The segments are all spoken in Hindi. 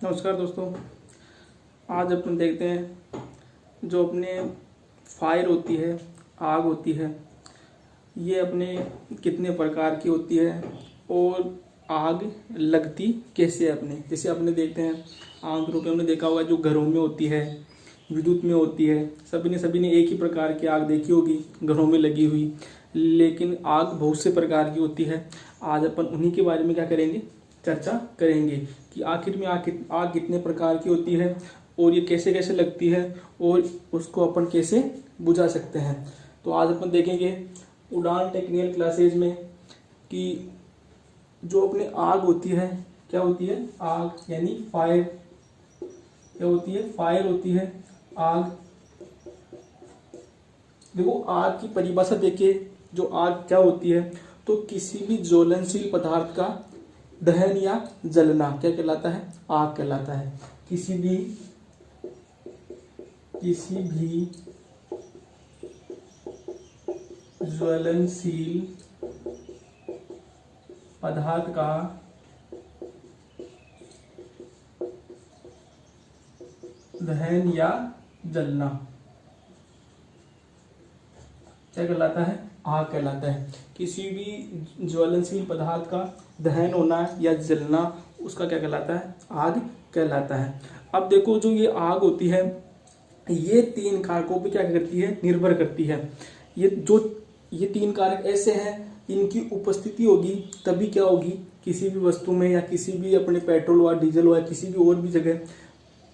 नमस्कार दोस्तों। आज अपन देखते हैं जो अपने फायर होती है, आग होती है, ये अपने कितने प्रकार की होती है और आग लगती कैसे है अपने। जैसे अपने देखते हैं आम तौर पे हमने देखा होगा जो घरों में होती है, विद्युत में होती है, सभी ने एक ही प्रकार की आग देखी होगी घरों में लगी हुई। लेकिन आग बहुत से प्रकार की होती है। आज अपन उन्हीं के बारे में क्या करेंगे, चर्चा करेंगे कि आखिर में आग कितने प्रकार की होती है और ये कैसे कैसे लगती है और उसको अपन कैसे बुझा सकते हैं। तो आज अपन देखेंगे उड़ान टेक्निकल क्लासेज में कि जो अपने आग होती है, क्या होती है, आग यानी फायर। क्या होती है, फायर होती है आग। देखो आग की परिभाषा देखिए, जो आग क्या होती है, तो किसी भी ज्वलनशील पदार्थ का दहन या जलना क्या कहलाता है, आग कहलाता है। किसी भी ज्वलनशील पदार्थ का दहन या जलना क्या कहलाता है, आग कहलाता है। किसी भी ज्वलनशील पदार्थ का दहन होना या जलना उसका क्या कहलाता है, आग कहलाता है। अब देखो जो ये आग होती है ये तीन कारकों पे क्या करती है, निर्भर करती है। ये तीन कारक ऐसे हैं, इनकी उपस्थिति होगी तभी क्या होगी, किसी भी वस्तु में या किसी भी अपने पेट्रोल व डीजल हो या किसी भी और भी जगह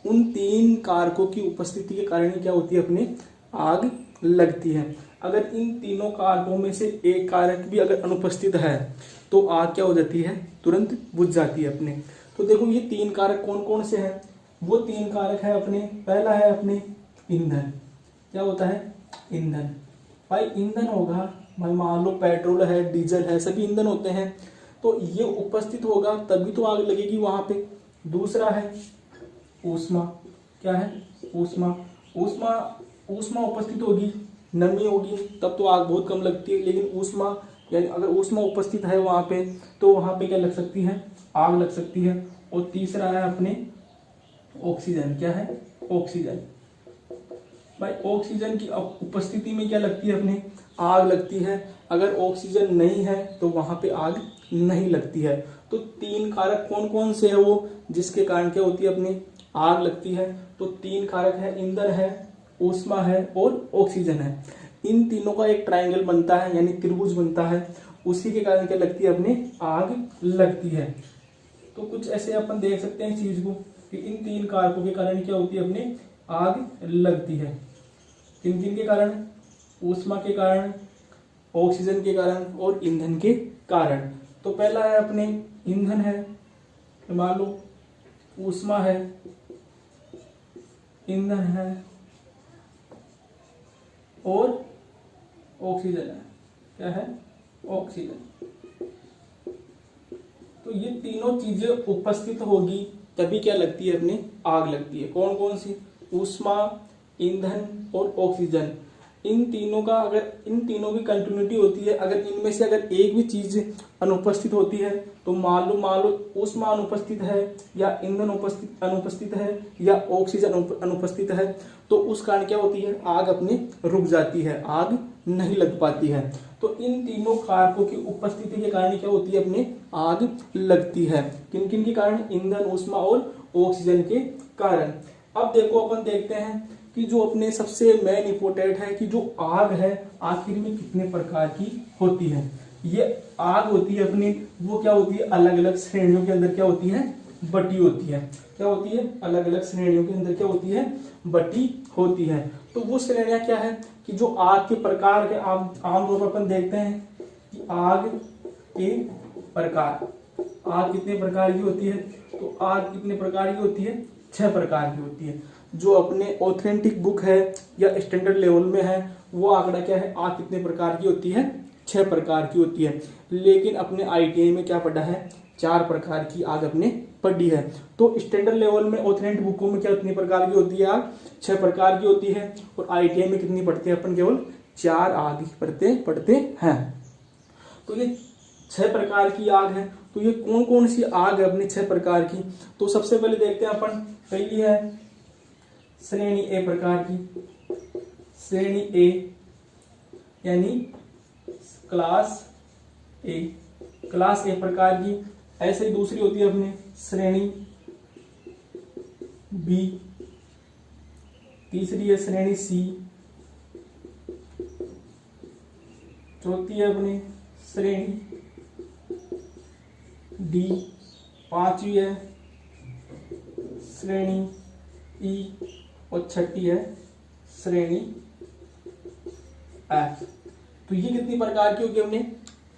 उन तीन कारकों की उपस्थिति के कारण क्या होती है, अपने आग लगती है। अगर इन तीनों कारकों में से एक कारक भी अगर अनुपस्थित है तो आग क्या हो जाती है, तुरंत बुझ जाती है अपने। तो देखो ये तीन कारक कौन कौन से हैं, वो तीन कारक है अपने, पहला है अपने ईंधन। क्या होता है, ईंधन। भाई ईंधन होगा, भाई मान लो पेट्रोल है, डीजल है, सभी ईंधन होते हैं, तो ये उपस्थित होगा तभी तो आग लगेगी वहां पे। दूसरा है ऊष्मा। क्या है, ऊष्मा। ऊष्मा उपस्थित होगी, नमी होगी तब तो आग बहुत कम लगती है। लेकिन ऊष्मा यानी अगर ऊष्मा उपस्थित है वहां पे तो वहां पे क्या लग सकती है, आग लग सकती है। और तीसरा है अपने ऑक्सीजन। क्या है, ऑक्सीजन। भाई ऑक्सीजन की उपस्थिति में क्या लगती है, अपने आग लगती है। अगर ऑक्सीजन नहीं है तो वहां पे आग नहीं लगती है। तो तीन कारक कौन कौन से है वो जिसके कारण क्या होती है, अपनी आग लगती है। तो तीन कारक है, ईंधन है, ऊष्मा है और ऑक्सीजन है। इन तीनों का एक ट्रायंगल बनता है यानी त्रिभुज बनता है, उसी के कारण क्या लगती है, अपने आग लगती है। तो कुछ ऐसे अपन देख सकते हैं इस चीज को कि इन तीन कारकों के कारण क्या होती है, अपने आग लगती है। किन किन के कारण, ऊष्मा के कारण, ऑक्सीजन के कारण और ईंधन के कारण। तो पहला है अपने ईंधन है, मान लो ऊष्मा है, ईंधन है और ऑक्सीजन है। क्या है, ऑक्सीजन। तो ये तीनों चीजें उपस्थित होगी तभी क्या लगती है, अपनी आग लगती है। कौन कौन सी, ऊष्मा, ईंधन और ऑक्सीजन। इन तीनों की कंटिन्यूटी होती है। अगर इनमें से अगर एक भी चीज अनुपस्थित होती है तो मान लो ऊष्मा अनुपस्थित है या ईंधन अनुपस्थित है या ऑक्सीजन अनुपस्थित है तो उस कारण क्या होती है, आग अपने रुक जाती है, आग नहीं लग पाती है। तो इन तीनों कारकों की उपस्थिति के कारण क्या होती है, अपने आग लगती है। किन किन के कारण, ईंधन, ऊष्मा और ऑक्सीजन के कारण। अब देखो अपन देखते हैं कि जो अपने सबसे मेन इंपोर्टेंट है कि जो आग है आखिर में कितने प्रकार की होती है। ये आग होती है अपनी, वो क्या होती है, अलग अलग श्रेणियों के अंदर क्या होती है, बटी होती है। क्या होती है, अलग अलग श्रेणियों के अंदर क्या होती है, बटी होती है। तो वो श्रेणियां क्या है कि जो आग के प्रकार के आमतौर पर अपन देखते हैं कि आग के प्रकार, आग कितने प्रकार की होती है, तो आग कितने प्रकार की होती है, 6 प्रकार की होती है। जो अपने ऑथेंटिक बुक है या स्टैंडर्ड लेवल में है वो आंकड़ा क्या है, आग कितने प्रकार की होती है, 6 प्रकार की होती है। लेकिन अपने ITI में क्या पढ़ा है, 4 प्रकार की आग अपने पढ़ी है। तो स्टैंडर्ड लेवल में ऑथेंटिक बुकों में क्या कितनी प्रकार की होती है, आग 6 प्रकार की होती है। और ITI में कितनी पढ़ते हैं अपन, केवल 4 आग पढ़ते हैं। तो ये 6 प्रकार की आग है। तो ये कौन कौन सी आग है अपनी 6 प्रकार की। तो सबसे पहले देखते हैं अपन, पहली है श्रेणी ए प्रकार की, श्रेणी ए यानी क्लास ए, क्लास ए प्रकार की। ऐसे ही दूसरी होती है अपने श्रेणी बी, तीसरी है श्रेणी सी, चौथी है अपनी श्रेणी डी, पांचवी है श्रेणी ई और छठी है श्रेणी एफ। तो ये कितनी प्रकार की होगी अपने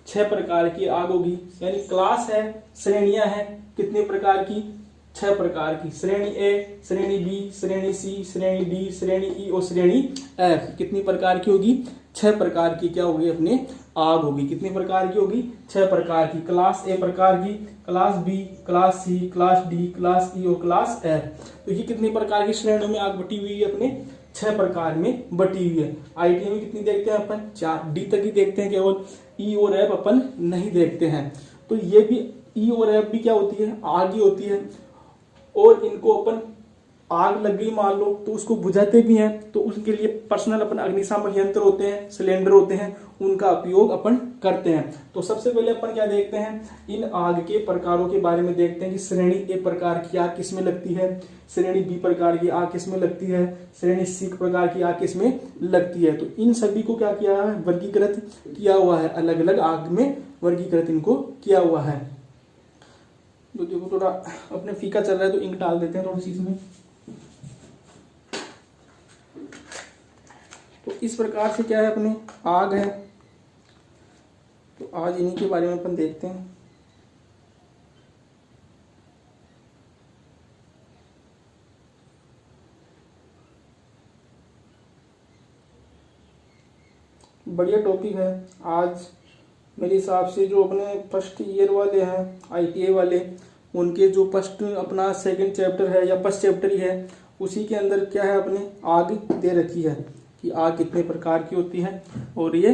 6 प्रकार की आग होगी। यानी क्लास है, श्रेणियां हैं कितने प्रकार की 6 प्रकार की, श्रेणी ए, श्रेणी बी, श्रेणी सी, श्रेणी डी, श्रेणी ई और श्रेणी एफ। कितनी प्रकार की होगी 6 प्रकार की क्या होगी अपने आग होगी। कितनी प्रकार की होगी 6 प्रकार की। क्लास ए प्रकार की, class B, class C, class D, class E और क्लास एफ। तो ये कितनी प्रकार की श्रेणियों में आग बटी हुई है अपने 6 प्रकार में बटी हुई है। आईटी में कितनी देखते हैं अपन 4, डी तक ही देखते हैं केवल, ई और एफ अपन नहीं देखते हैं। तो ये भी ई और एफ भी क्या होती है आग ही होती है। और इनको अपन आग लग गई मान लो तो उसको बुझाते भी हैं, तो उसके लिए पर्सनल अपन अग्निशामक यंत्र होते हैं, सिलेंडर होते हैं, उनका उपयोग अपन करते हैं। तो सबसे पहले अपन क्या देखते हैं, इन आग के प्रकारों के बारे में देखते हैं कि श्रेणी ए प्रकार की आग किसमें लगती है, श्रेणी बी प्रकार की आग किसमें लगती है, श्रेणी सी प्रकार की आग किसमें लगती है। तो इन सभी को क्या किया है, वर्गीकृत किया हुआ है, अलग अलग आग में वर्गीकृत इनको किया हुआ है। तो देखो थोड़ा अपने फीका चल रहा है तो इंक डाल देते हैं थोड़ी सी इसमें। तो इस प्रकार से क्या है अपने आग है। तो आज इन्हीं के बारे में अपन देखते हैं। बढ़िया टॉपिक है आज मेरे हिसाब से। जो अपने फर्स्ट ईयर वाले हैं आईटीआई वाले, उनके जो फर्स्ट अपना सेकंड चैप्टर है या फर्स्ट चैप्टर ही है, उसी के अंदर क्या है अपने आग दे रखी है कि आग कितने प्रकार की होती है और ये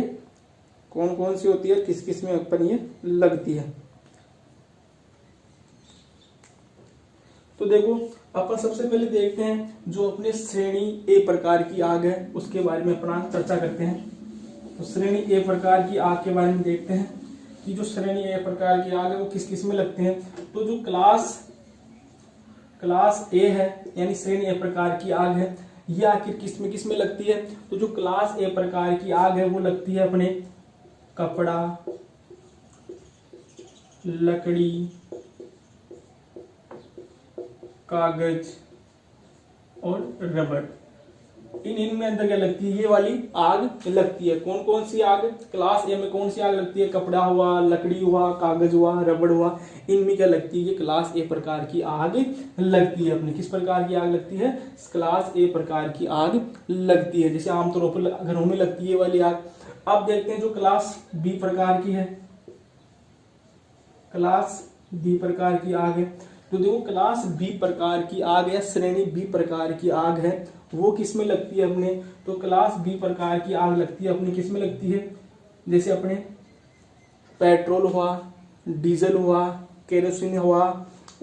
कौन कौन सी होती है, किस किस में अपन ये लगती है। तो देखो अपन सबसे पहले देखते हैं जो अपने श्रेणी ए प्रकार की आग है उसके बारे में अपना चर्चा करते हैं। तो श्रेणी ए प्रकार की आग के बारे में देखते हैं कि जो श्रेणी ए प्रकार की आग है वो किस किस में लगते हैं। तो जो क्लास ए है यानी श्रेणी ए प्रकार की आग है, ये आखिर किस में लगती है। तो जो क्लास ए प्रकार की आग है वो लगती है अपने कपड़ा, लकड़ी, कागज और रबड़, इनमें अंदर क्या लगती है, ये वाली आग लगती है। कौन कौन सी आग, क्लास ए में कौन सी आग लगती है, कपड़ा हुआ, लकड़ी हुआ, कागज हुआ, रबड़ हुआ, इनमें क्या लगती है, ये क्लास ए प्रकार की आग लगती है। अपने किस प्रकार की आग लगती है, क्लास ए प्रकार की आग लगती है। जैसे आमतौर पर घरों में लगती है ये वाली आग। अब देखते हैं जो क्लास बी प्रकार की है, क्लास बी प्रकार की आग है। तो देखो क्लास बी प्रकार की आग या श्रेणी बी प्रकार की आग है वो किस में लगती है अपने। तो क्लास बी प्रकार की आग लगती है अपनी किस में लगती है, जैसे अपने पेट्रोल हुआ, डीजल हुआ, केरोसिन हुआ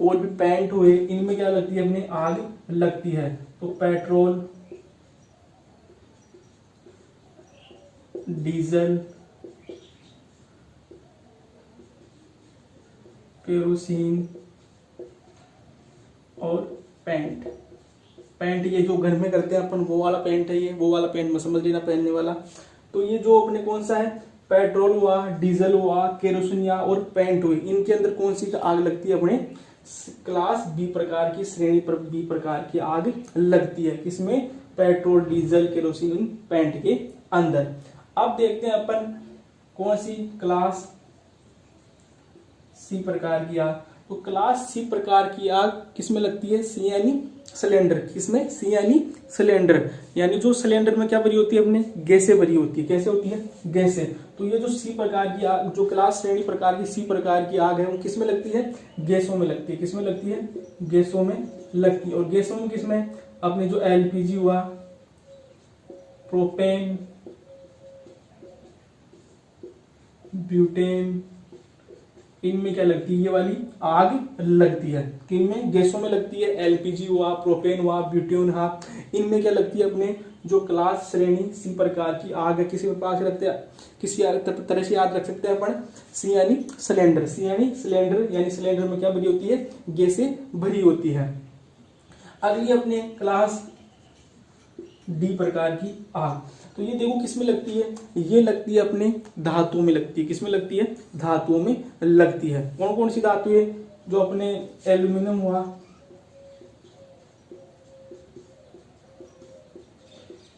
और भी पेंट हुए, इनमें क्या लगती है अपने आग लगती है। तो पेट्रोल, डीजल, केरोसिन और पेंट ये जो घर में करते हैं अपन वो वाला पेंट है, ये वो वाला पेंट में समझ लेना पहनने वाला। तो ये जो अपने कौन सा है, पेट्रोल हुआ, डीजल हुआ, केरोसिन और पेंट हुई, इनके अंदर कौन सी आग लगती है अपने क्लास बी प्रकार की, श्रेणी बी प्रकार की आग लगती है। किसमें, पेट्रोल, डीजल, केरोसिन, पेंट के अंदर। अब देखते हैं अपन कौन सी, क्लास सी प्रकार की आग। तो क्लास सी प्रकार की आग किसमें लगती है, सी यानी सिलेंडर, किसमें, सी यानी सिलेंडर, यानी जो सिलेंडर में क्या भरी होती है अपने, गैसें भरी होती है। कैसे होती है, गैसें। तो ये जो सी प्रकार की आग, जो क्लास श्रेणी प्रकार की सी प्रकार की आग है वो किसमें लगती है, गैसों में लगती है। किसमें लगती है, गैसों में लगती है। और गैसों में किसमें, अपने जो एलपीजी हुआ, प्रोपेन, ब्यूटेन, इनमें क्या लगती है, ये वाली आग लगती है। किनमें, गैसों में लगती है, एलपीजी हुआ, प्रोपेन हुआ, ब्यूटेन हुआ, इनमें क्या लगती है, अपने जो क्लास श्रेणी सी प्रकार की आग है, किसी प्रकार से लगते हैं, किसी तरह से याद रख सकते हैं अपन, सी यानी सिलेंडर, सी यानी सिलेंडर, यानी सिलेंडर में क्या भरी होती है, गैसें भरी होती है। अगली अपने क्लास डी प्रकार की आग, तो ये देखो किसमें लगती है, ये लगती है अपने धातुओं में लगती है, किसमें लगती है, धातुओं में लगती है। कौन कौन सी धातु है, जो अपने एल्यूमिनियम हुआ,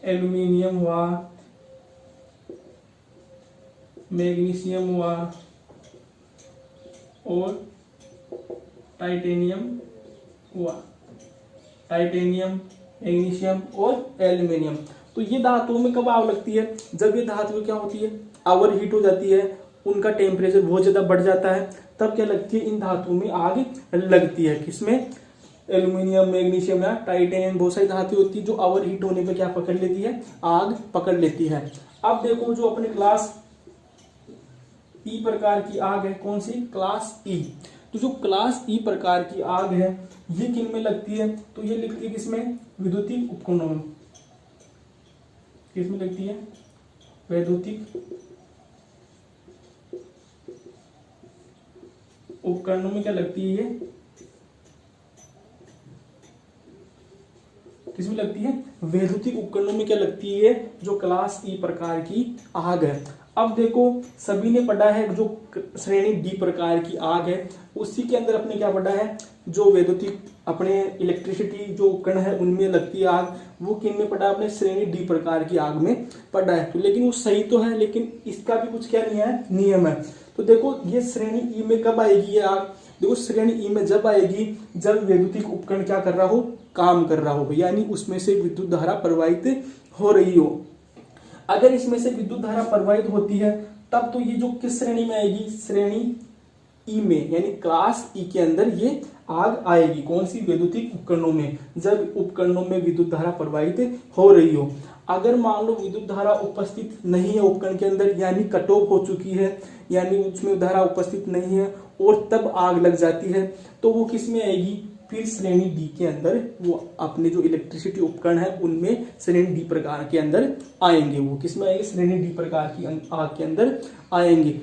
एल्यूमिनियम हुआ, मैग्नीशियम हुआ और टाइटेनियम हुआ, टाइटेनियम, मैग्नीशियम और एल्यूमिनियम। तो ये धातुओं में कब आग लगती है, जब ये धातु क्या होती है, ओवर हीट हो जाती है, उनका टेम्परेचर बहुत ज्यादा बढ़ जाता है, तब क्या लगती है, इन धातुओं में आग लगती है। किसमें, एल्यूमिनियम, मैग्नीशियम या टाइटेनियम, बहुत सारी धातु होती है जो ओवर हीट होने पे क्या पकड़ लेती है, आग पकड़ लेती है। अब देखो जो अपने क्लास ई प्रकार की आग है, कौन सी, क्लास ई। तो जो क्लास ई प्रकार की आग है ये किन में लगती है, तो ये लगती है किसमें, विद्युतीय उपकरणों में। किसमें लगती है, वैद्युतिक उपकरणों में क्या लगती है, ये किसमें लगती है, वैद्युतिक उपकरणों में क्या लगती है, जो क्लास ई प्रकार की आग है। अब देखो सभी ने पढ़ा है जो श्रेणी डी प्रकार की आग है, उसी के अंदर अपने क्या पढ़ा है, जो वैद्युतिक अपने इलेक्ट्रिसिटी जो उपकरण है उनमें लगती है आग, वो किन में पढ़ा है, अपने श्रेणी डी प्रकार की आग में पढ़ा है। तो लेकिन वो सही तो है, लेकिन इसका भी कुछ क्या नहीं है, नियम है। तो देखो ये श्रेणी ई में कब आएगी ये आग, देखो श्रेणी ई में जब आएगी जब वैद्युतिक उपकरण क्या कर रहा हो, काम कर रहा हो, यानी उसमें से विद्युत धारा प्रवाहित हो रही हो। अगर इसमें से विद्युत धारा प्रवाहित होती है तब तो ये जो किस श्रेणी में आएगी, श्रेणी ई में, यानी क्लास ई के अंदर ये आग आएगी। कौन सी, वैद्युतिक उपकरणों में, जब उपकरणों में विद्युत धारा प्रवाहित हो रही हो। अगर मान लो विद्युत धारा उपस्थित नहीं है उपकरण के अंदर, यानी कट ऑफ हो चुकी है, यानी उसमें धारा उपस्थित नहीं है और तब आग लग जाती है, तो वो किस में आएगी, फिर श्रेणी डी के अंदर वो अपने जो इलेक्ट्रिसिटी उपकरण है उनमें श्रेणी डी प्रकार के अंदर आएंगे। वो किस में आएंगे, श्रेणी डी प्रकार की आग के अंदर आएंगे।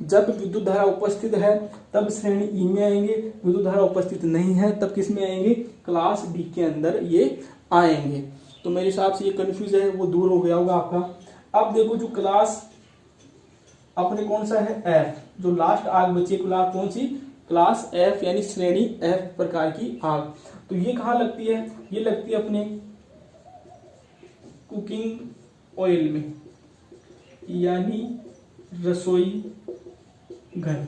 जब विद्युत धारा उपस्थित है तब श्रेणी ई में आएंगे, विद्युत धारा उपस्थित नहीं है तब किस में आएंगे, क्लास डी के अंदर ये आएंगे। तो मेरे हिसाब से ये कंफ्यूज है वो दूर हो गया होगा आपका। अब देखो जो क्लास अपने कौन सा है, एफ, जो लास्ट आग बची क्लास कौन सी, क्लास एफ, यानी श्रेणी एफ प्रकार की आग। तो ये कहाँ लगती है, ये लगती है अपने कुकिंग ऑयल में, यानी रसोई घर।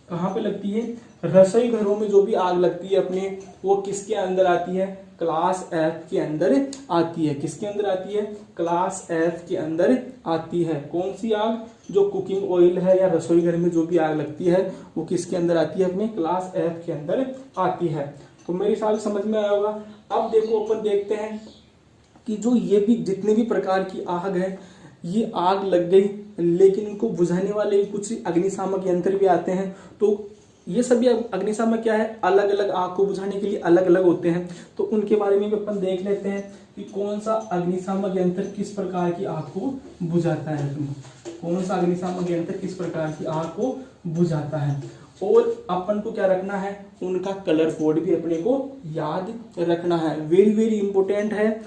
कहाँ पे लगती है, रसोई घरों में जो भी आग लगती है अपने, वो किसके अंदर आती है, क्लास एफ के अंदर आती है। किसके अंदर आती है, क्लास एफ के अंदर आती है। कौन सी आग, जो कुकिंग ऑयल है या रसोई घर में जो भी आग लगती है वो किसके अंदर आती है, अपने क्लास एफ के अंदर आती है। तो मेरे हिसाब से समझ में आया होगा। अब देखो अपन देखते हैं कि जो ये भी जितने भी प्रकार की आग है, ये आग लग गई लेकिन इनको बुझाने वाले कुछ अग्निशामक यंत्र भी आते हैं। तो ये सभी अग्निशामक क्या है, अलग अलग आग को बुझाने के लिए अलग अलग होते हैं। तो उनके बारे में भी अपन देख लेते हैं कि कौन सा अग्निशामक यंत्र किस प्रकार की आग को बुझाता है। कौन सा अग्निशामक यंत्र किस प्रकार की आग को बुझाता है, और अपन को क्या रखना है, उनका कलर कोड भी अपने को याद रखना है। वेरी वेरी इंपॉर्टेंट है।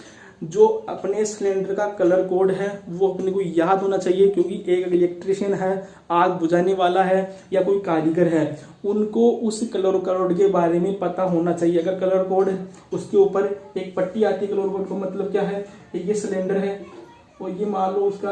जो अपने सिलेंडर का कलर कोड है वो अपने को याद होना चाहिए, क्योंकि एक इलेक्ट्रिशियन है, आग बुझाने वाला है या कोई कारीगर है, उनको उस कलर कोड के बारे में पता होना चाहिए। अगर कलर कोड उसके ऊपर एक पट्टी आती है, कलर कोड का मतलब क्या है, ये सिलेंडर है और ये मान लो उसका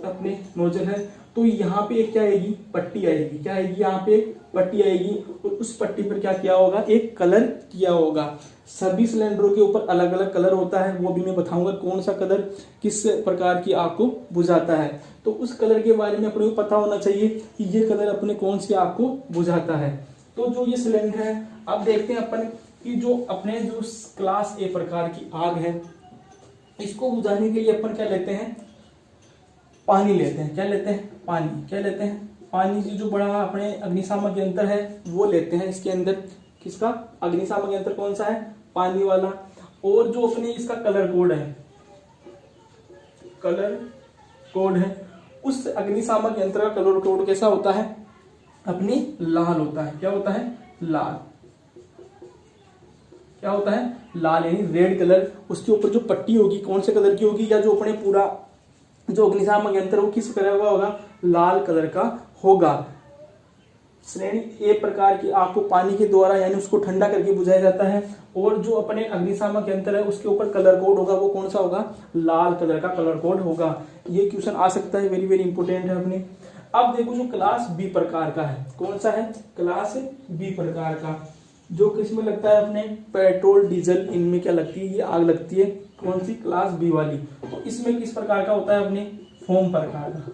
अपने नोजल है, तो यहाँ पे एक क्या आएगी, पट्टी आएगी। क्या आएगी, यहाँ पे पट्टी आएगी और उस पट्टी पर क्या किया होगा, एक कलर किया होगा। सभी सिलेंडरों के ऊपर अलग अलग कलर होता है, वो भी मैं बताऊंगा कौन सा कलर किस प्रकार की आग को बुझाता है। तो उस कलर के बारे में अपने को पता होना चाहिए कि ये कलर अपने कौन सी आग को बुझाता है। तो जो ये सिलेंडर है, अब देखते हैं अपन कि जो अपने जो क्लास ए प्रकार की आग है, इसको बुझाने के लिए अपन क्या लेते हैं, पानी लेते हैं। क्या लेते हैं, पानी। क्या लेते हैं, पानी की जो बड़ा अपने अग्निशामक यंत्र है वो लेते हैं इसके अंदर। किसका? अग्निशामक यंत्र कौन सा है? पानी वाला। और जो अपने इसका कलर कोड है, कलर कोड है, उस अग्निशामक यंत्र का कलर कोड कैसा होता है? अपनी लाल होता है। क्या होता है? लाल। क्या होता है? लाल, यानी रेड कलर। उसके ऊपर जो पट्टी होगी कौन से कलर की होगी, या जो अपने पूरा जो अग्निशामक यंत्र वो किस कलर का होगा? लाल कलर का होगा। श्रेणी ए प्रकार की आग को पानी के द्वारा यानी उसको ठंडा करके बुझाया जाता है। और जो अपने अग्निशामक यंत्र है उसके ऊपर कलर कोड होगा वो कौन सा होगा? लाल कलर का कलर कोड होगा। ये क्वेश्चन आ सकता है, वेरी वेरी इंपोर्टेंट है अपने। अब देखो जो क्लास बी प्रकार का है, कौन सा है? क्लास बी प्रकार का, जो किसमें लगता है? अपने पेट्रोल डीजल, इनमें क्या लगती है? ये आग लगती है। कौन सी? क्लास बी वाली। तो इसमें किस प्रकार का होता है? अपने फोम प्रकार का,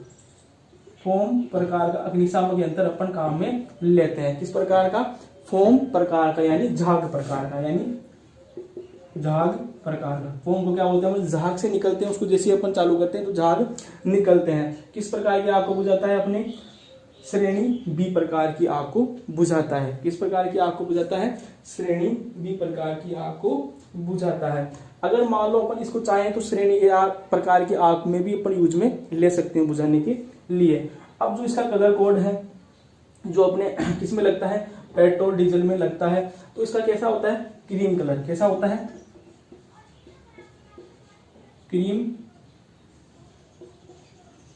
फोम प्रकार का अग्निशामक यंत्र अपन काम में लेते हैं। किस प्रकार का? फोम प्रकार का, यानी झाग प्रकार का, यानी झाग प्रकार का। फोम को क्या बोलते हैं? झाग से निकलते हैं, उसको जैसे अपन चालू करते हैं तो झाग निकलते हैं। किस प्रकार की आग को बुझाता है? अपने श्रेणी बी प्रकार की आग को बुझाता है। किस प्रकार की आग को बुझाता है? श्रेणी बी प्रकार की आग को बुझाता है। अगर मान लो अपन इसको चाहें तो श्रेणी ए प्रकार की आग में भी अपन यूज में ले सकते हैं बुझाने के लिए। अब जो इसका कलर कोड है जो अपने किस में लगता है? पेट्रोल डीजल में लगता है। तो इसका कैसा होता है? Cream colour. कैसा होता है? क्रीम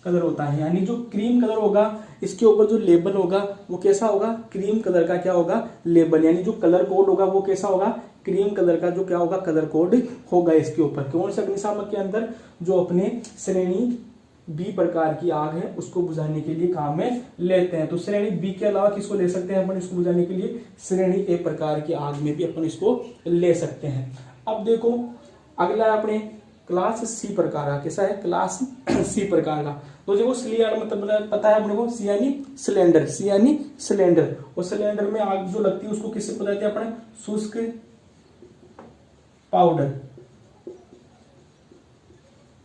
कलर होता है। यानी जो क्रीम कलर होगा इसके ऊपर जो लेबल होगा वो कैसा होगा? क्रीम कलर का क्या होगा? लेबल। यानी जो कलर कोड होगा वो कैसा होगा? क्रीम कलर का जो क्या होगा? कलर कोड होगा इसके ऊपर। कौन से अग्निशामक के अंदर? जो अपने श्रेणी बी प्रकार की आग है उसको बुझाने के लिए काम में लेते हैं। तो श्रेणी बी के अलावा किसको ले सकते हैं अपन इसको बुझाने के लिए? श्रेणी ए प्रकार की आग में भी अपन इसको ले सकते हैं। अब देखो अगला अपने क्लास सी प्रकार का। कैसा है? क्लास सी प्रकार का। तो देखो सिलेंडर मतलब पता है अपने को, सी यानी सिलेंडर, सी यानी सिलेंडर। और सिलेंडर में आग जो लगती है उसको किससे बुझाते हैं अपने? शुष्क पाउडर।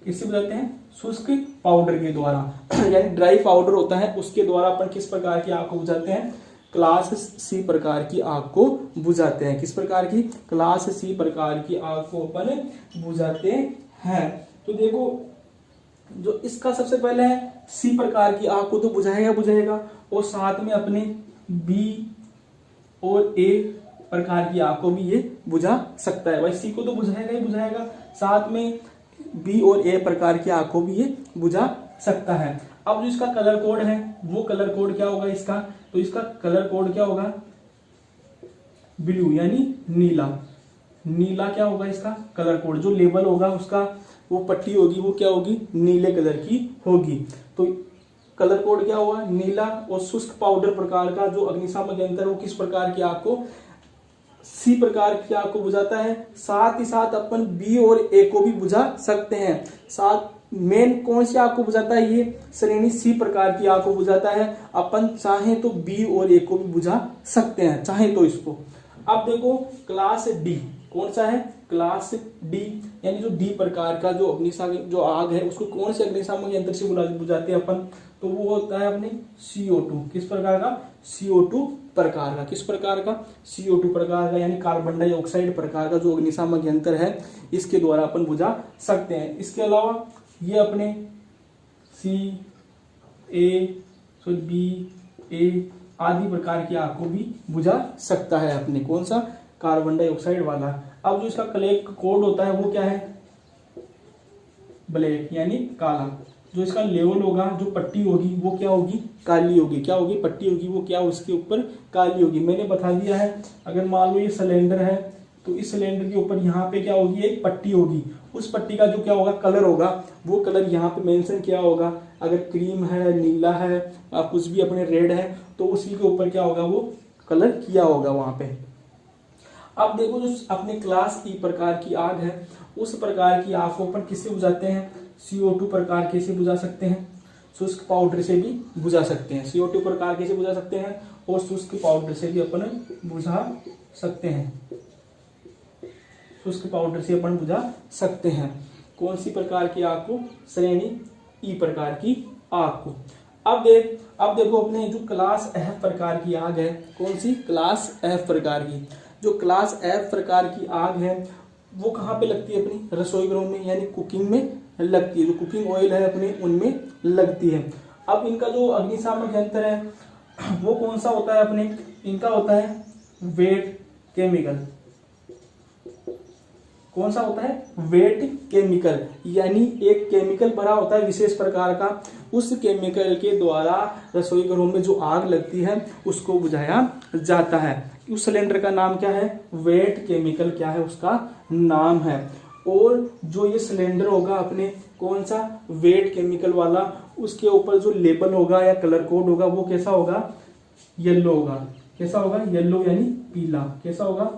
किससे बुझाते हैं? शुष्क पाउडर के द्वारा यानी ड्राई पाउडर होता है उसके द्वारा अपन किस प्रकार की आग को बुझाते हैं? क्लास सी प्रकार की आग को बुझाते हैं। किस प्रकार की? क्लास सी प्रकार की आग को अपन बुझाते हैं। तो देखो जो इसका सबसे पहले है सी प्रकार की आग को तो बुझाएगा और साथ में अपने बी और ए प्रकार की आग को भी ये बुझा सकता है। भाई सी को तो बुझाएगा, साथ में बी और ए प्रकार की आग को भी ये बुझा सकता है। अब जो इसका कलर कोड है वो कलर कोड क्या होगा इसका? तो इसका कलर कोड क्या होगा? ब्लू, यानी नीला। नीला क्या होगा इसका कलर कोड? जो लेबल होगा उसका वो पट्टी होगी वो क्या होगी? नीले कलर की होगी। तो कलर कोड क्या होगा? नीला। और शुष्क पाउडर प्रकार का जो अग्निशामक यंत्र है वो किस प्रकार की आग को? सी प्रकार की आग को बुझाता है। साथ ही साथ अपन बी और ए को भी बुझा सकते हैं। साथ मेन कौन सी आग को बुझाता है? ये श्रेणी सी प्रकार की आग को बुझाता है। अपन चाहे तो बी और ए को भी बुझा सकते हैं, चाहे तो इसको। अब देखो क्लास डी कौन सा है? क्लास डी यानी जो डी प्रकार का जो अग्निशामक जो आग है उसको कौन से अग्निशामक यंत्र से बुझाते हैं अपन? तो वो होता है अपने CO2। किस प्रकार का? CO2 प्रकार का। किस प्रकार का? CO2 प्रकार का, यानी कार्बन डाइऑक्साइड प्रकार का जो अग्निशामक यंत्र है इसके द्वारा अपन बुझा सकते हैं। इसके अलावा ये अपने बी ए आदि प्रकार की आग को भी बुझा सकता है अपने। कौन सा? कार्बन डाइऑक्साइड वाला। अब जो इसका कलर कोड होता है वो क्या है? ब्लैक, यानी काला। जो इसका लेवल होगा जो पट्टी होगी वो क्या होगी? काली होगी। क्या होगी? पट्टी होगी वो क्या उसके ऊपर? काली होगी। मैंने बता दिया है अगर मान लो ये सिलेंडर है तो इस सिलेंडर के ऊपर यहाँ पे क्या होगी? एक पट्टी होगी। उस पट्टी का जो क्या होगा? कलर होगा वो कलर यहाँ पे मेंशन किया होगा। अगर क्रीम है, नीला है, कुछ भी अपने रेड है तो उसी के ऊपर क्या होगा? वो कलर किया होगा वहां पे। अब देखो जो अपने क्लास ई प्रकार की आग है उस प्रकार की आग को अपन किससे बुझाते हैं? CO2 प्रकार के से बुझा सकते हैं, शुष्क पाउडर से भी बुझा सकते हैं। CO2 प्रकार के से बुझा सकते हैं और शुष्क पाउडर से भी अपन बुझा सकते हैं। शुष्क पाउडर से अपन बुझा सकते हैं। कौन सी प्रकार की आग को? श्रेणी ई प्रकार की आग को। अब देखो अपने जो क्लास एफ प्रकार की आग है, कौन सी? क्लास एफ प्रकार की। जो क्लास एफ प्रकार की आग है वो कहाँ पे लगती है? अपनी रसोई घरों में यानी कुकिंग में लगती है। जो कुकिंग ऑयल है अपने उनमें लगती है। अब इनका जो अग्निशामक यंत्र है वो कौन सा होता है? अपने इनका होता है वेट केमिकल। कौन सा होता है? वेट केमिकल, यानी एक केमिकल भरा होता है विशेष प्रकार का, उस केमिकल के द्वारा रसोई घरों में जो आग लगती है उसको बुझाया जाता है। उस सिलेंडर का नाम क्या है? वेट केमिकल क्या है? उसका नाम है। और जो ये सिलेंडर होगा अपने कौन सा? वेट केमिकल वाला, उसके ऊपर जो लेबल होगा या कलर कोड होगा वो कैसा होगा? येलो होगा। कैसा होगा? येलो यानी पीला। कैसा होगा?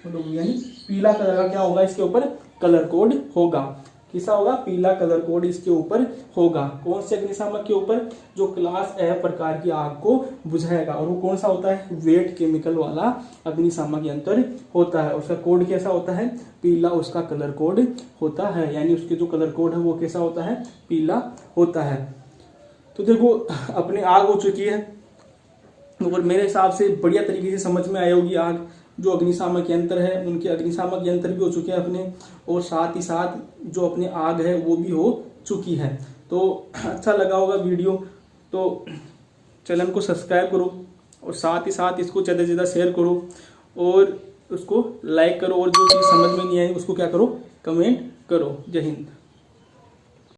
यानी पीला कलर का क्या होगा? इसके ऊपर कलर कोड होगा। कैसा होगा? पीला कलर कोड इसके ऊपर होगा। कौन से अग्निशामक के ऊपर? जो क्लास ए प्रकार की आग को बुझाएगा। और वो कौन सा होता है? वेट केमिकल वाला अग्निशामक यंत्र होता है। उसका कोड कैसा होता है? पीला उसका कलर कोड होता है, यानी उसके जो कलर कोड है वो कैसा होता है? पीला होता है। तो देखो अपनी आग हो चुकी है और मेरे हिसाब से बढ़िया तरीके से समझ में आई होगी आग। जो अग्निशामक यंत्र है उनके अग्निशामक यंत्र भी हो चुके हैं अपने, और साथ ही साथ जो अपने आग है वो भी हो चुकी है। तो अच्छा लगा होगा वीडियो, तो चैनल को सब्सक्राइब करो और साथ ही साथ इसको ज़्यादा से ज़्यादा शेयर करो और उसको लाइक करो, और जो चीज़ समझ में नहीं आई उसको क्या करो? कमेंट करो। जय हिंद।